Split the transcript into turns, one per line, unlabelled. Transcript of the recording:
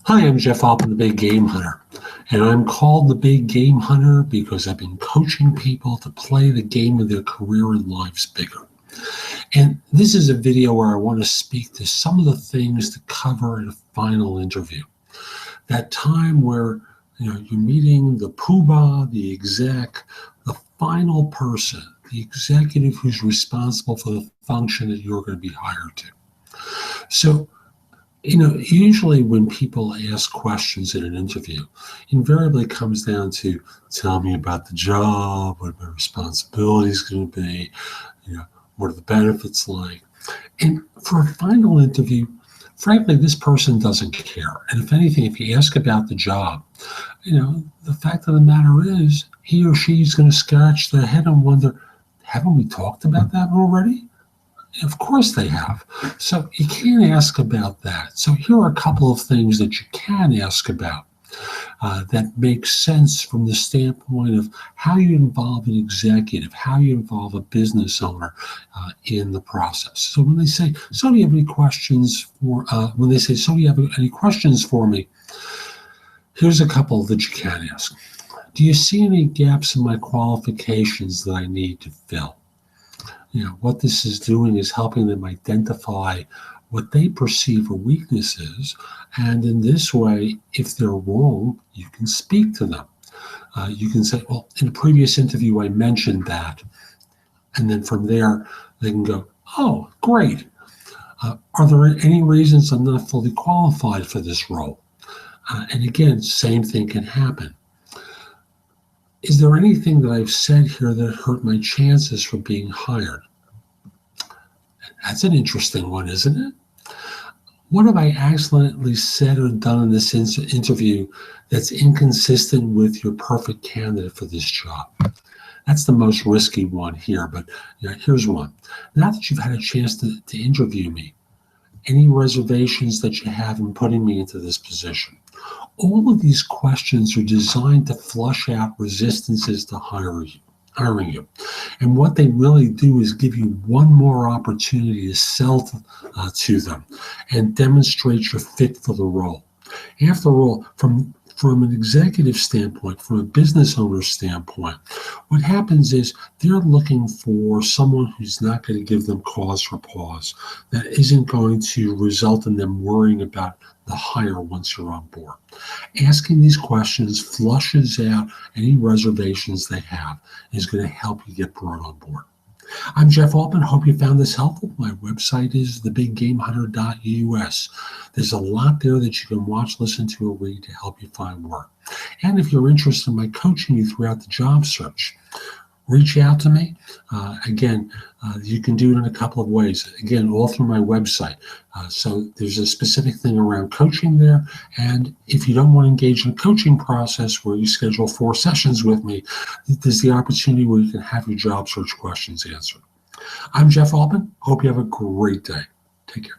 Hi, I'm Jeff Altman, the Big Game Hunter, and I'm called the Big Game Hunter because I've been coaching people to play the game of their career and lives bigger. And this is a video where I want to speak to some of the things to cover in a final interview. That time where you're meeting the poobah, the exec, the final person, the executive who's responsible for the function that you're going to be hired to. So, usually when people ask questions in an interview, invariably it comes down to tell me about the job, what my responsibility is going to be, what are the benefits like. And for a final interview, frankly, this person doesn't care. And if anything, if you ask about the job, the fact of the matter is he or she is going to scratch their head and wonder, haven't we talked about that already? Of course they have. So you can't ask about that. So here are a couple of things that you can ask about that make sense from the standpoint of how you involve an executive, how you involve a business owner in the process. So when they say, so do you have any questions for, me? Here's a couple that you can ask. Do you see any gaps in my qualifications that I need to fill? What this is doing is helping them identify what they perceive are weaknesses. And in this way, if they're wrong, you can speak to them. You can say, well, in a previous interview, I mentioned that. And then from there, they can go, oh, great. Are there any reasons I'm not fully qualified for this role? And again, same thing can happen. Is there anything that I've said here that hurt my chances for being hired? That's an interesting one, isn't it? What have I accidentally said or done in this interview that's inconsistent with your perfect candidate for this job? That's the most risky one here, but here's one. Now that you've had a chance to interview me, any reservations that you have in putting me into this position? All of these questions are designed to flush out resistances to hiring you. And what they really do is give you one more opportunity to sell to them and demonstrate your fit for the role. After all, from an executive standpoint, from a business owner standpoint, what happens is they're looking for someone who's not going to give them cause for pause, that isn't going to result in them worrying about the hire once you're on board. Asking these questions flushes out any reservations they have, is going to help you get brought on board. I'm Jeff Altman. Hope you found this helpful. My website is thebiggamehunter.us. There's a lot there that you can watch, listen to, or read to help you find work. And if you're interested in my coaching you throughout the job search, reach out to me. You can do it in a couple of ways. Again, all through my website. So there's a specific thing around coaching there. And if you don't want to engage in a coaching process where you schedule 4 sessions with me, there's the opportunity where you can have your job search questions answered. I'm Jeff Altman. Hope you have a great day. Take care.